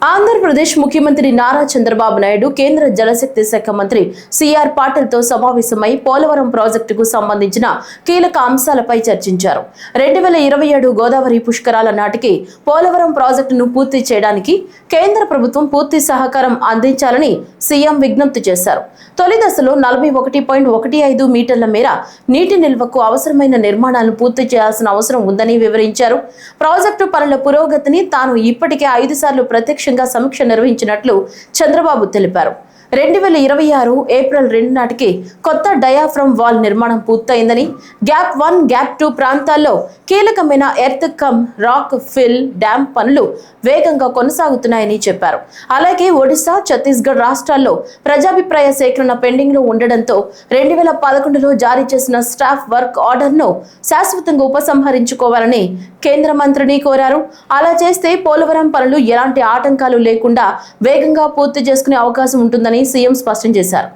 ఆంధ్రప్రదేశ్ ముఖ్యమంత్రి నారా చంద్రబాబు నాయుడు కేంద్ర జలశక్తి శాఖ మంత్రి సిఆర్ పాటిల్తో సమావేశమై పోలవరం ప్రాజెక్టుకు సంబంధించిన కీలక అంశాలపై చర్చించారు. 2027 గోదావరి పుష్కరాల నాటికి పోలవరం ప్రాజెక్టును పూర్తి చేయడానికి కేంద్ర ప్రభుత్వం పూర్తి సహకారం అందించాలని సీఎం విజ్ఞప్తి చేశారు. తొలి దశలో 41.15 మీటర్ల మేర నీటి నిల్వకు అవసరమైన నిర్మాణాలను పూర్తి చేయాల్సిన అవసరం ఉందని వివరించారు. ప్రాజెక్టు పనుల పురోగతిని తాను ఇప్పటికే 5 సార్లు ప్రత్యక్షంగా సమీక్ష నిర్వహించినట్లు చంద్రబాబు తెలిపారు. 2026 ఏప్రిల్ 2 నాటికి కొత్త డయాఫ్రమ్ వాల్ నిర్మాణం పూర్తయిందని, గ్యాప్ 1, గ్యాప్ 2 ప్రాంతాల్లో కీలకమైన earth cum rock fill dam పనులు వేగంగా కొనసాగుతున్నాయని చెప్పారు. అలాగే ఒడిశా, ఛత్తీస్గఢ్ రాష్ట్రాల్లో ప్రజాభిప్రాయ సేకరణ పెండింగ్ లో ఉండడంతో 2011లో జారీ చేసిన స్టాఫ్ వర్క్ ఆర్డర్ను శాశ్వతంగా ఉపసంహరించుకోవాలని కేంద్ర మంత్రిని కోరారు. అలా చేస్తే పోలవరం పనులు ఎలాంటి ఆటంకాలు లేకుండా వేగంగా పూర్తి చేసుకునే అవకాశం ఉంటుందని సీఎం స్పష్టం చేశారు.